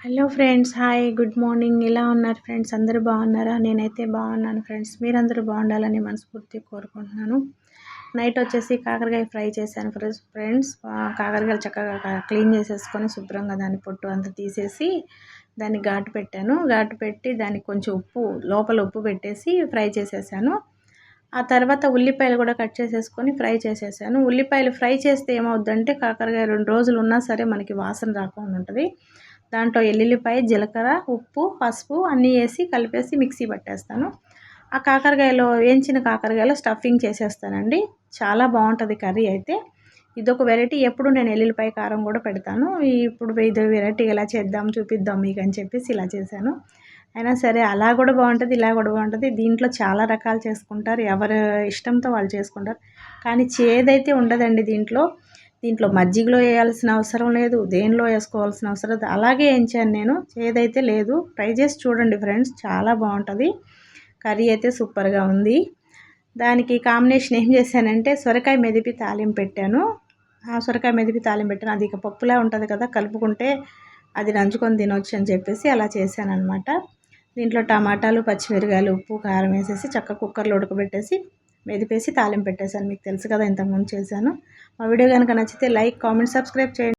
Hello friends, hi, good morning. ఎలా ఉన్నారు friends? అందరూ బాగున్నారా? నేనైతే బాగున్నాను ఫ్రెండ్స్. మీరందరూ బాగుండాలని మనస్ఫూర్తిగా కోరుకుంటున్నాను. నైట్ వచ్చేసి కాకరకాయ ఫ్రై చేశాను ఫ్రెండ్స్. కాకరకాయలు చక్కగా క్లీన్ చేసేసుకొని శుభ్రంగా దాని పొట్టు అంతా తీసేసి దాన్ని ఘాటు పెట్టాను. ఘాటు పెట్టి దానికి కొంచెం లోపల ఉప్పు పెట్టేసి ఫ్రై చేసేసాను. ఆ తర్వాత ఉల్లిపాయలు కూడా కట్ చేసేసుకొని ఫ్రై చేసేసాను. ఉల్లిపాయలు ఫ్రై చేస్తే ఏమవుద్దంటే కాకరకాయ 2 రోజులు ఉన్నా సరే మనకి వాసన రాకుండా ఉంటుంది. దాంట్లో ఎల్లుల్లిపాయ, జీలకర్ర, ఉప్పు, పసుపు అన్నీ వేసి కలిపేసి మిక్సీ పట్టేస్తాను. ఆ కాకరకాయలో వేయించిన కాకరకాయలో స్టఫింగ్ చేసేస్తానండి. చాలా బాగుంటుంది కర్రీ అయితే. ఇదొక వెరైటీ. ఎప్పుడు నేను ఎల్లుల్లిపాయ కారం కూడా పెడతాను. ఇప్పుడు ఇది వెరైటీ ఎలా చేద్దాం చూపిద్దాం మీకు అని చెప్పేసి ఇలా చేశాను. అయినా సరే అలా కూడా బాగుంటుంది, ఇలా కూడా బాగుంటుంది. దీంట్లో చాలా రకాలు చేసుకుంటారు, ఎవరి ఇష్టంతో వాళ్ళు చేసుకుంటారు. కానీ చేదైతే ఉండదండి దీంట్లో మజ్జిగలో వేయాల్సిన అవసరం లేదు, దేనిలో వేసుకోవాల్సిన అవసరం లేదు. అలాగే వేయించాను నేను, చేదైతే లేదు. ట్రై చేసి చూడండి ఫ్రెండ్స్, చాలా బాగుంటుంది. కర్రీ అయితే సూపర్గా ఉంది. దానికి కాంబినేషన్ ఏం చేశానంటే సొరకాయ మెదిపి తాలింపు పెట్టాను. ఆ సొరకాయ మెదిపి తాలింపు పెట్టాను. అది ఇక పప్పులా ఉంటుంది కదా, కలుపుకుంటే అది నంచుకొని తినొచ్చు అని చెప్పేసి అలా చేశాను అనమాట. దీంట్లో టమాటాలు, పచ్చిమిరకాయలు, ఉప్పు, కారం వేసేసి చక్కగా కుక్కర్లో ఉడకబెట్టేసి మెదిపేసి తాలింపు పెట్టేశాను. మీకు తెలుసు కదా, ఇంతకుముందు చేశాను. మా వీడియో కనుక నచ్చితే లైక్, కామెంట్, సబ్స్క్రైబ్ చేయండి.